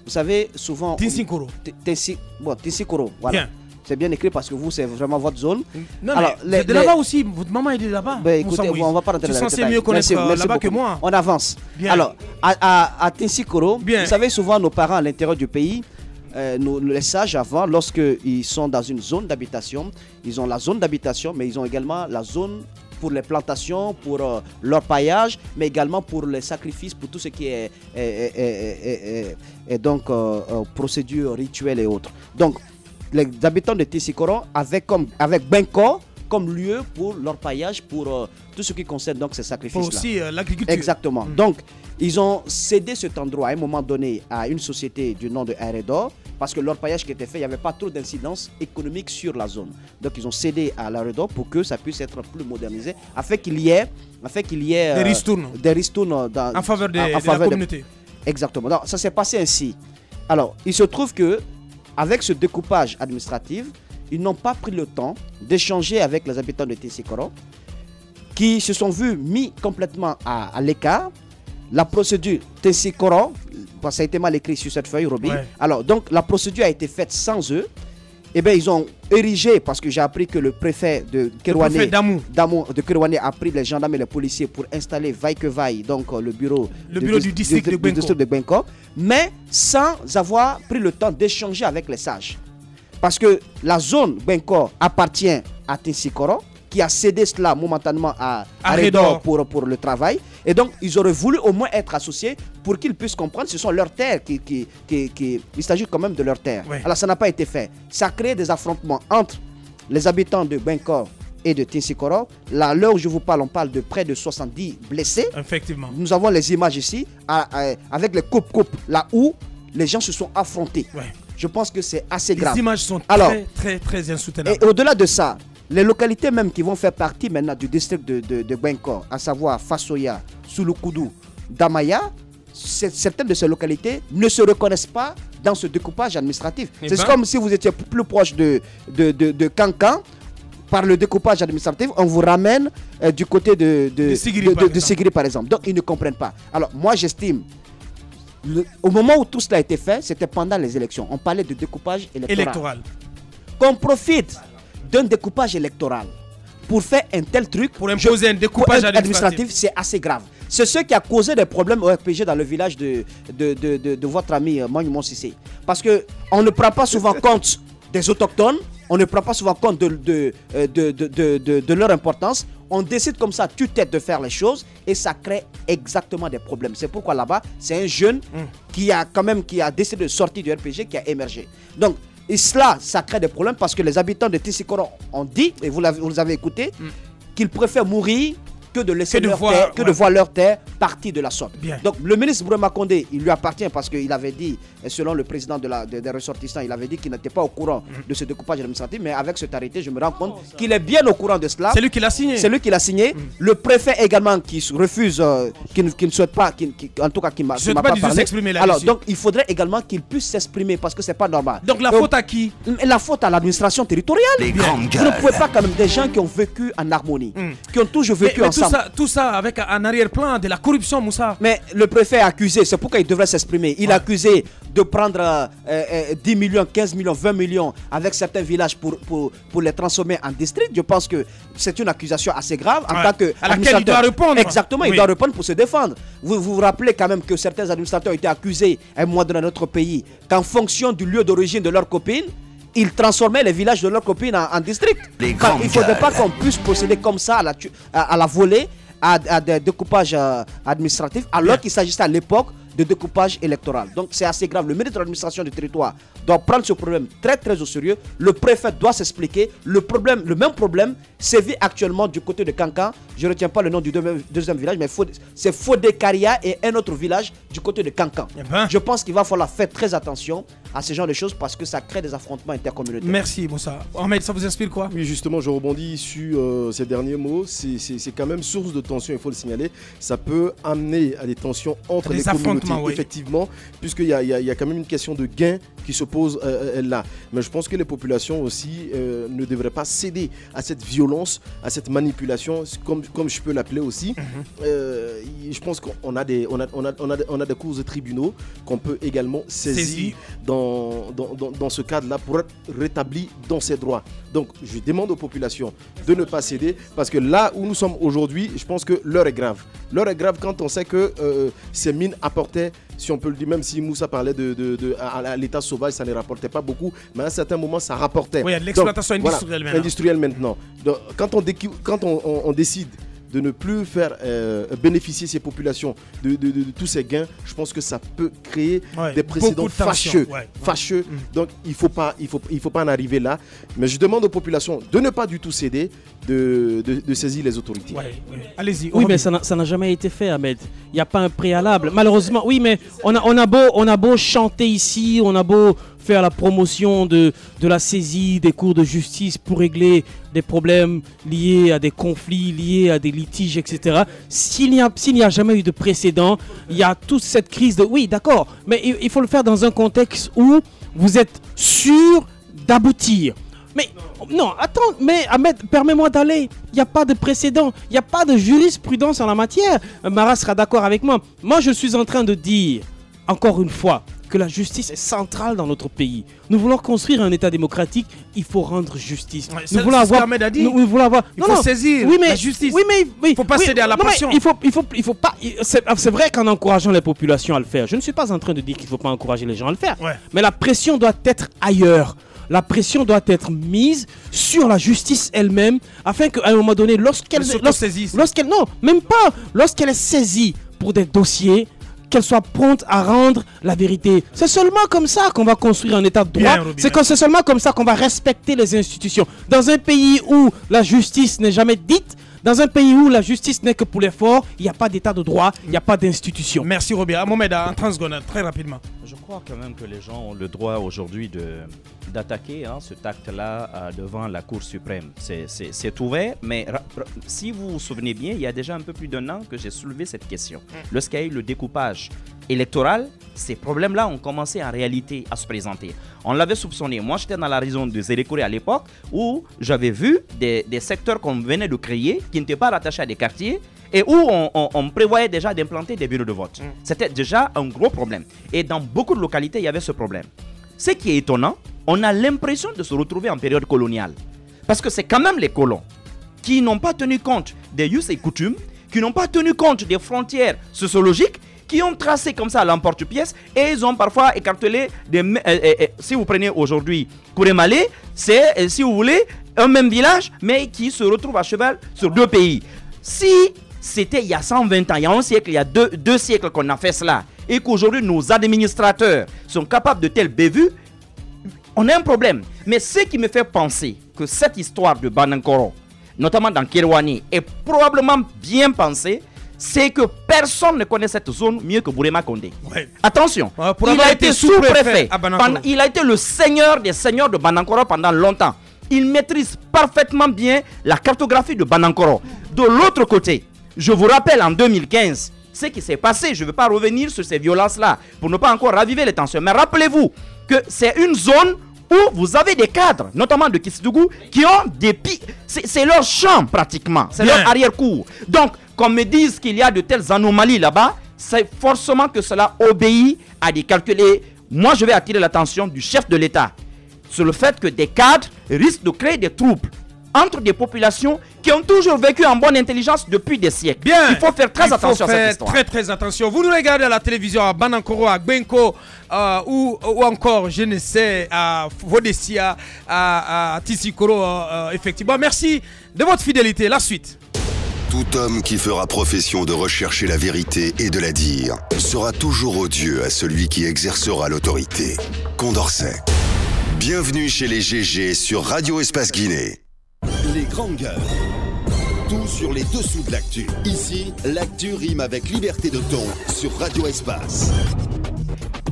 Vous savez, souvent... Tinsinkoro. Tinsinkoro, voilà. Bien. C'est bien écrit parce que vous, c'est vraiment votre zone. Non, alors, mais de là-bas aussi, votre maman est de là-bas. Ben, écoutez, on va pas rentrer dans les détails. Tu es censé mieux connaître là-bas que moi. On avance. Bien. Alors, à Tinsinkoro, vous savez, souvent nos parents à l'intérieur du pays, les sages avant, lorsqu'ils sont dans une zone d'habitation, ils ont la zone d'habitation, mais ils ont également la zone pour les plantations, pour leur paillage, mais également pour les sacrifices, pour tout ce qui est donc procédures rituelles et autres. Donc, les habitants de Tinsinkoro avec Benko comme lieu pour leur paillage, pour tout ce qui concerne donc ces sacrifices-là. Pour aussi l'agriculture. Exactement. Donc, ils ont cédé cet endroit à un moment donné à une société du nom de Aéredor parce que leur paillage qui était fait, il n'y avait pas trop d'incidence économique sur la zone. Donc, ils ont cédé à l'Aéredor pour que ça puisse être plus modernisé, afin qu'il y ait des ristournes en faveur de la communauté. Exactement. Donc, ça s'est passé ainsi. Alors, il se trouve que avec ce découpage administratif, ils n'ont pas pris le temps d'échanger avec les habitants de Tinsinkoro qui se sont vus mis complètement à l'écart. La procédure Tinsinkoro, ça a été mal écrit sur cette feuille, Roby. Ouais. Alors, donc, la procédure a été faite sans eux. Eh bien, ils ont érigé, parce que j'ai appris que le préfet de Kerouané, de Kerouané a pris les gendarmes et les policiers pour installer vaille que vaille, donc le bureau du district de Benko, mais sans avoir pris le temps d'échanger avec les sages. Parce que la zone Benko appartient à Tinsinkoro, qui a cédé cela momentanément à Aéredor pour le travail. Et donc, ils auraient voulu au moins être associés pour qu'ils puissent comprendre que ce sont leurs terres, il s'agit quand même de leurs terres. Ouais. Alors, ça n'a pas été fait. Ça a créé des affrontements entre les habitants de Benko et de Tinsinkoro. Là, à l'heure où je vous parle, on parle de près de 70 blessés. Effectivement. Nous avons les images ici, avec les coupes-coupes, là où les gens se sont affrontés. Ouais. Je pense que c'est assez grave. Les images sont très insoutenables. Et au-delà de ça, les localités même qui vont faire partie maintenant du district de Benko, à savoir Fassoya, Sulukudu, Damaya, certaines de ces localités ne se reconnaissent pas dans ce découpage administratif. C'est comme si vous étiez plus proche de Kankan. Par le découpage administratif, on vous ramène du côté de Sigiri, par exemple. Donc, ils ne comprennent pas. Alors, moi, j'estime, au moment où tout cela a été fait, c'était pendant les élections. On parlait de découpage électoral. Qu'on profite d'un découpage électoral pour faire un tel truc, pour imposer un découpage administratif, c'est assez grave. C'est ce qui a causé des problèmes au RPG dans le village de votre ami Magnon Sissé. Parce qu'on ne prend pas souvent compte des autochtones, on ne prend pas souvent compte de leur importance. On décide comme ça, tue-tête, de faire les choses et ça crée exactement des problèmes. C'est pourquoi là-bas, c'est un jeune qui a décidé de sortir du RPG, qui a émergé. Donc, et cela, ça crée des problèmes parce que les habitants de Tissikoro ont dit, et vous avez écouté, qu'ils préfèrent mourir que de laisser de voir leur terre partie de la sorte. Bien. Donc le ministre Bourema Condé, il lui appartient parce qu'il avait dit, selon le président des ressortissants, il avait dit qu'il n'était pas au courant de ce découpage administratif, mais avec cet arrêté, je me rends compte qu'il est bien au courant de cela. C'est lui qui l'a signé. C'est lui qui l'a signé. Le préfet également qui refuse, qui ne souhaite pas, en tout cas qui m'a pas parlé. Alors donc il faudrait également qu'il puisse s'exprimer parce que c'est pas normal. Donc la faute à qui? La faute à l'administration territoriale. Vous ne pouvez pas quand même des gens qui ont vécu en harmonie, qui ont toujours vécu ensemble. Tout ça avec un arrière-plan de la corruption, Moussa. Mais le préfet a accusé, c'est pourquoi il devrait s'exprimer. Il a accusé de prendre 10 millions, 15 millions, 20 millions avec certains villages pour les transformer en district. Je pense que c'est une accusation assez grave en tant que à laquelle il doit répondre. Exactement, il doit répondre pour se défendre. Vous vous rappelez quand même que certains administrateurs ont été accusés à un moment donné dans notre pays qu'en fonction du lieu d'origine de leur copine, ils transformaient les villages de leurs copines en district. Il ne faudrait pas qu'on puisse procéder comme ça à la volée, à des découpages administratifs, alors qu'il s'agissait à l'époque de découpage électoral. Donc c'est assez grave. Le ministre de l'administration du territoire doit prendre ce problème très très au sérieux. Le préfet doit s'expliquer. Le même problème sévit actuellement du côté de Kankan. Je ne retiens pas le nom du deuxième village, mais c'est Fodekaria et un autre village du côté de Kankan. Je pense qu'il va falloir faire très attention à ce genre de choses parce que ça crée des affrontements intercommunautaires. Merci Moussa. Ahmed, ça vous inspire quoi? Oui, justement, je rebondis sur ces derniers mots. C'est quand même source de tension, il faut le signaler. Ça peut amener à des tensions entre les communautés. Oui. Effectivement, puisqu'il y a quand même une question de gain qui se pose là. Mais je pense que les populations aussi ne devraient pas céder à cette violence, à cette manipulation, comme je peux l'appeler aussi. Je pense qu'on a des cours de tribunaux qu'on peut également saisir dans ce cadre-là pour être rétabli dans ses droits. Donc, je demande aux populations de ne pas céder parce que là où nous sommes aujourd'hui, je pense que l'heure est grave. L'heure est grave quand on sait que ces mines apportaient, si on peut le dire, même si Moussa parlait à l'état sauvage, ça ne rapportait pas beaucoup, mais à un certain moment, ça rapportait. Oui, il y a de l'exploitation industrielle maintenant. Industrielle maintenant. Donc, quand on décide de ne plus faire bénéficier ces populations de tous ces gains, je pense que ça peut créer des précédents fâcheux. Donc il ne faut pas en arriver là. Mais je demande aux populations de ne pas du tout céder, de saisir les autorités. Allez-y. Oui, mais ça n'a jamais été fait, Ahmed. Il n'y a pas un préalable. Malheureusement, oui, mais on a beau chanter ici, on a beau faire la promotion de la saisie des cours de justice pour régler des problèmes liés à des conflits, liés à des litiges, etc. S'il n'y a jamais eu de précédent, il y a toute cette crise de... Oui, d'accord, mais il faut le faire dans un contexte où vous êtes sûr d'aboutir. Mais non, attends, mais Ahmed, permets-moi d'aller. Il n'y a pas de précédent, il n'y a pas de jurisprudence en la matière. Mara sera d'accord avec moi. Moi, je suis en train de dire, encore une fois, que la justice est centrale dans notre pays. Nous voulons construire un État démocratique, il faut rendre justice. Nous voulons avoir... Il faut saisir la justice. Il ne faut pas céder à la pression. Il faut pas... C'est vrai qu'en encourageant les populations à le faire, je ne suis pas en train de dire qu'il ne faut pas encourager les gens à le faire, mais la pression doit être ailleurs. La pression doit être mise sur la justice elle-même afin qu'à un moment donné, lorsqu'elle est saisie pour des dossiers, qu'elle soit prompte à rendre la vérité. C'est seulement comme ça qu'on va construire un état de droit. C'est seulement comme ça qu'on va respecter les institutions. Dans un pays où la justice n'est jamais dite, dans un pays où la justice n'est que pour les forts, il n'y a pas d'état de droit, il n'y a pas d'institution. Merci Robert. Mohamed, en 30 secondes, très rapidement. Je crois quand même que les gens ont le droit aujourd'hui d'attaquer cet acte-là devant la Cour suprême. C'est ouvert, mais si vous vous souvenez bien, il y a déjà un peu plus d'1 an que j'ai soulevé cette question. Lorsqu'il y a eu le découpage électoral, ces problèmes-là ont commencé en réalité à se présenter. On l'avait soupçonné. Moi, j'étais dans la région de Zérékoré à l'époque où j'avais vu des secteurs qu'on venait de créer qui n'étaient pas rattachés à des quartiers et où on prévoyait déjà d'implanter des bureaux de vote. C'était déjà un gros problème. Et dans beaucoup de localités, il y avait ce problème. Ce qui est étonnant, on a l'impression de se retrouver en période coloniale. Parce que c'est quand même les colons qui n'ont pas tenu compte des us et coutumes, qui n'ont pas tenu compte des frontières sociologiques, qui ont tracé comme ça à l'emporte-pièce et ils ont parfois écartelé si vous prenez aujourd'hui Kourémalé, c'est, si vous voulez, un même village, mais qui se retrouve à cheval sur 2 pays. Si c'était il y a 120 ans, il y a un siècle, il y a deux siècles qu'on a fait cela, et qu'aujourd'hui nos administrateurs sont capables de telles bévues, on a un problème. Mais ce qui me fait penser que cette histoire de Banankoro, notamment dans Kirwani, est probablement bien pensée, c'est que personne ne connaît cette zone mieux que Bourema Condé. Ouais. Attention, il a été sous-préfet, il a été le seigneur des seigneurs de Banankoro pendant longtemps. Il maîtrise parfaitement bien la cartographie de Banankoro. De l'autre côté, je vous rappelle en 2015, ce qui s'est passé, je ne veux pas revenir sur ces violences-là pour ne pas encore raviver les tensions, mais rappelez-vous que c'est une zone où vous avez des cadres, notamment de Kissidougou, qui ont des c'est leur champ pratiquement, c'est leur arrière-cour. Donc, qu'on me dise qu'il y a de telles anomalies là-bas, c'est forcément que cela obéit à des calculs. Et moi, je vais attirer l'attention du chef de l'État sur le fait que des cadres risquent de créer des troubles entre des populations qui ont toujours vécu en bonne intelligence depuis des siècles. Bien. Il faut faire très attention à cette histoire. Très attention. Vous nous regardez à la télévision à Banankoro, à Gbenko, ou encore, je ne sais, à Vodessia, à Tissikoro, effectivement. Merci de votre fidélité. La suite. Tout homme qui fera profession de rechercher la vérité et de la dire sera toujours odieux à celui qui exercera l'autorité. Condorcet. Bienvenue chez les GG sur Radio Espace Guinée. Les grandes gueules. Tout sur les dessous de l'actu. Ici, l'actu rime avec liberté de ton sur Radio Espace.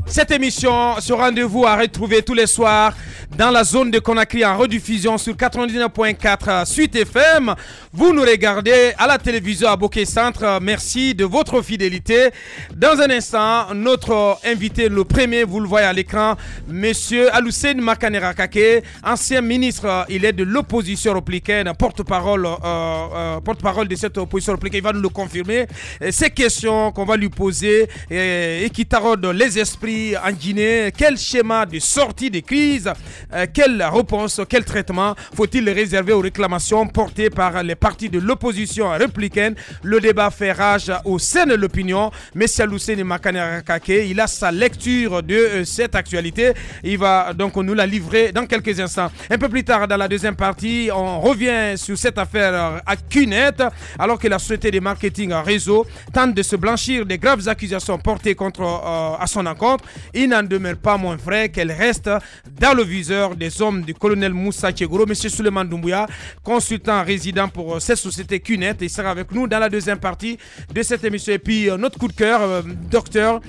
Cette émission, ce rendez-vous à retrouver tous les soirs dans la zone de Conakry en rediffusion sur 99.4 Suite FM. Vous nous regardez à la télévision à Bokeh Centre. Merci de votre fidélité. Dans un instant, notre invité, le premier, vous le voyez à l'écran, Monsieur Aloussène Makanera Kake, ancien ministre, il est de l'opposition républicaine, porte-parole de cette opposition républicaine. Il va nous le confirmer. Ces questions qu'on va lui poser et qui taraudent les esprits en Guinée, quel schéma de sortie de crise, quelle réponse, quel traitement faut-il réserver aux réclamations portées par les partis de l'opposition républicaine? Le débat fait rage au sein de l'opinion. Monsieur Aloussène Makanera Kake, il a sa lecture de cette actualité. Il va donc nous la livrer dans quelques instants. Un peu plus tard dans la deuxième partie, on revient sur cette affaire à CUNET, alors que la société de marketing réseau tente de se blanchir des graves accusations portées à son encontre. Il n'en demeure pas moins vrai qu'elle reste dans le viseur des hommes du colonel Moussa Tchegoro. Monsieur Souleymane Doumbouya, consultant résident pour cette société CUNET, il sera avec nous dans la deuxième partie de cette émission. Et puis notre coup de cœur, docteur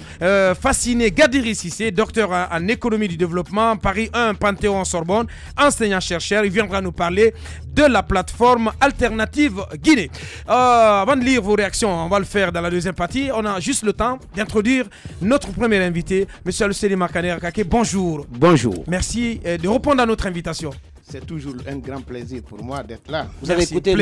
Fasciné Gadiri Sissé, docteur en économie du développement, Paris 1, Panthéon-Sorbonne, enseignant-chercheur. Il viendra nous parler de la plateforme Alternative Guinée. Avant de lire vos réactions, on va le faire dans la deuxième partie. On a juste le temps d'introduire notre premier invité, Monsieur Aloussène Makanera Kake. Bonjour. Bonjour. Merci de répondre à notre invitation. C'est toujours un grand plaisir pour moi d'être là. Vous avez écouté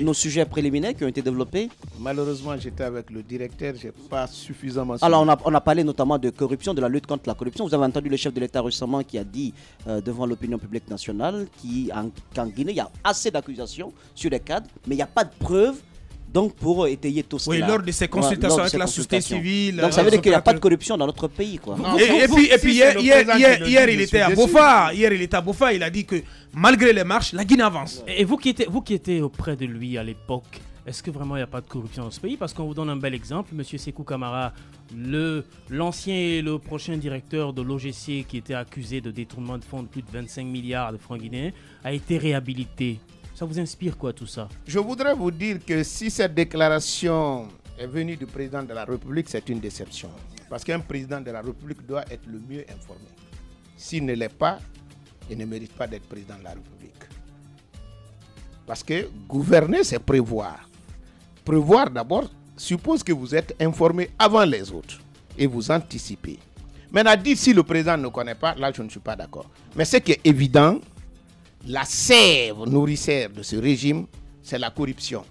nos sujets préliminaires qui ont été développés? Malheureusement, j'étais avec le directeur, je n'ai pas suffisamment... Alors, on a parlé notamment de corruption, de la lutte contre la corruption. Vous avez entendu le chef de l'État récemment qui a dit devant l'opinion publique nationale qu'en Guinée, il y a assez d'accusations sur les cadres, mais il n'y a pas de preuves. Donc, pour étayer tout cela. Oui, lors de ces consultations avec la société civile. Donc, ça veut dire qu'il n'y a pas de corruption dans notre pays, quoi. Non, et puis hier, il était à Bofa. Hier, il était à Bofa. Il a dit que malgré les marches, la Guinée avance. Et vous qui étiez auprès de lui à l'époque, est-ce que vraiment il n'y a pas de corruption dans ce pays? Parce qu'on vous donne un bel exemple. Monsieur Sékou Camara, l'ancien et le prochain directeur de l'OGC qui était accusé de détournement de fonds de plus de 25 milliards de francs guinéens, a été réhabilité. Ça vous inspire quoi tout ça? Je voudrais vous dire que si cette déclaration est venue du président de la République, c'est une déception. Parce qu'un président de la République doit être le mieux informé. S'il ne l'est pas, il ne mérite pas d'être président de la République. Parce que gouverner, c'est prévoir. Prévoir d'abord suppose que vous êtes informé avant les autres et vous anticipez. Maintenant, dire si le président ne connaît pas, là je ne suis pas d'accord. Mais ce qui est évident, la sève nourricière de ce régime, c'est la corruption.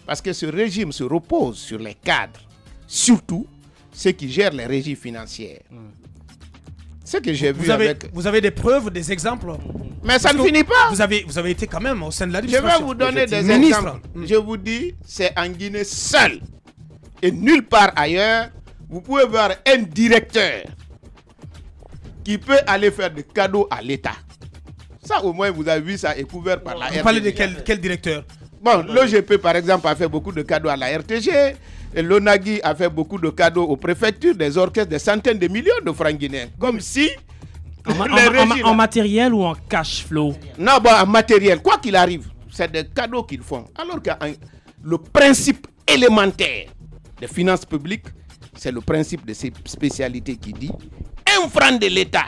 Parce que ce régime se repose sur les cadres, surtout ceux qui gèrent les régies financières. Ce que j'ai vu vous avez des preuves, des exemples? Mais ça ne finit pas. Vous avez été quand même au sein de l'administration. Je vais vous donner des exemples. Je vous dis, c'est en Guinée seul et nulle part ailleurs, vous pouvez voir un directeur qui peut aller faire des cadeaux à l'État. Ça, au moins, vous avez vu, ça est couvert par la RTG. Vous parlez de quel directeur? Bon, l'OGP, par exemple, a fait beaucoup de cadeaux à la RTG. Et l'ONAGI a fait beaucoup de cadeaux aux préfectures, des orchestres, des centaines de millions de francs guinéens. Comme si... En matériel ou en cash flow? Non, bon, en matériel. Quoi qu'il arrive, c'est des cadeaux qu'ils font. Alors que le principe élémentaire des finances publiques, c'est le principe de ces spécialités qui dit un franc de l'État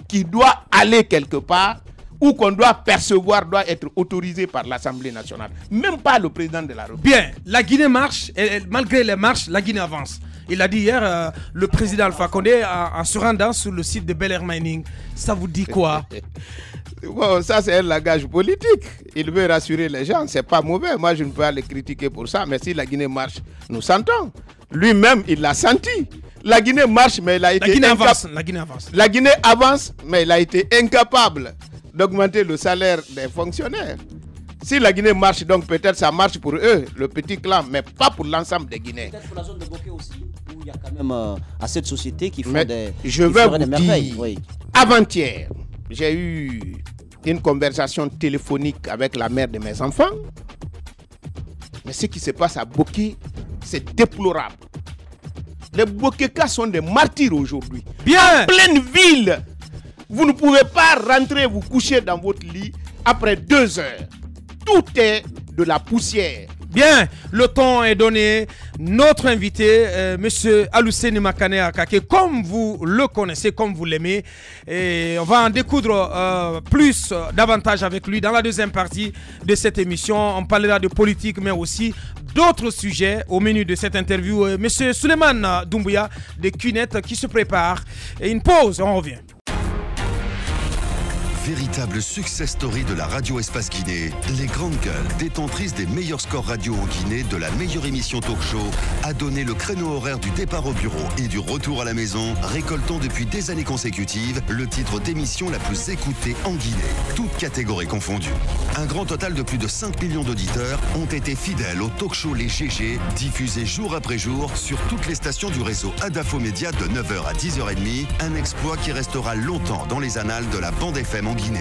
qui doit aller quelque part ou qu'on doit percevoir doit être autorisé par l'Assemblée nationale. Même pas le président de la République. Bien, la Guinée marche et malgré les marches, la Guinée avance. Il a dit hier, le président Alpha Condé en se rendant sur le site de Bel Air Mining. Ça vous dit quoi? Bon, ça c'est un langage politique. Il veut rassurer les gens, c'est pas mauvais. Moi je ne peux pas le critiquer pour ça, mais si la Guinée marche, nous sentons. Lui-même, il l'a senti. La Guinée marche, mais il a été La Guinée avance. La Guinée avance, mais il a été incapable d'augmenter le salaire des fonctionnaires. Si la Guinée marche, donc peut-être ça marche pour eux, le petit clan, mais pas pour l'ensemble des Guinéens. Peut-être pour la zone de Bokeh aussi, où il y a quand même assez de sociétés qui font des merveilles. Oui. Avant-hier, j'ai eu une conversation téléphonique avec la mère de mes enfants. Mais ce qui se passe à Bokeh, c'est déplorable. Les Bokékas sont des martyrs aujourd'hui. Bien. En pleine ville, vous ne pouvez pas rentrer vous coucher dans votre lit après 2 heures. Tout est de la poussière. Bien, le temps est donné. Notre invité, Monsieur Aluseni Makane Akake, comme vous le connaissez, comme vous l'aimez, et on va en découdre davantage avec lui dans la deuxième partie de cette émission. On parlera de politique, mais aussi d'autres sujets au menu de cette interview. Monsieur Suleiman Doumbouya de CUNET qui se prépare. Et une pause, on revient. Véritable success story de la radio Espace Guinée, les grandes gueules, détentrices des meilleurs scores radio en Guinée, de la meilleure émission talk show, a donné le créneau horaire du départ au bureau et du retour à la maison, récoltant depuis des années consécutives le titre d'émission la plus écoutée en Guinée, toutes catégories confondues. Un grand total de plus de 5 millions d'auditeurs ont été fidèles au talk show Les GG, diffusé jour après jour sur toutes les stations du réseau Adafo Média de 9h à 10h30, un exploit qui restera longtemps dans les annales de la bande FM en Guinée.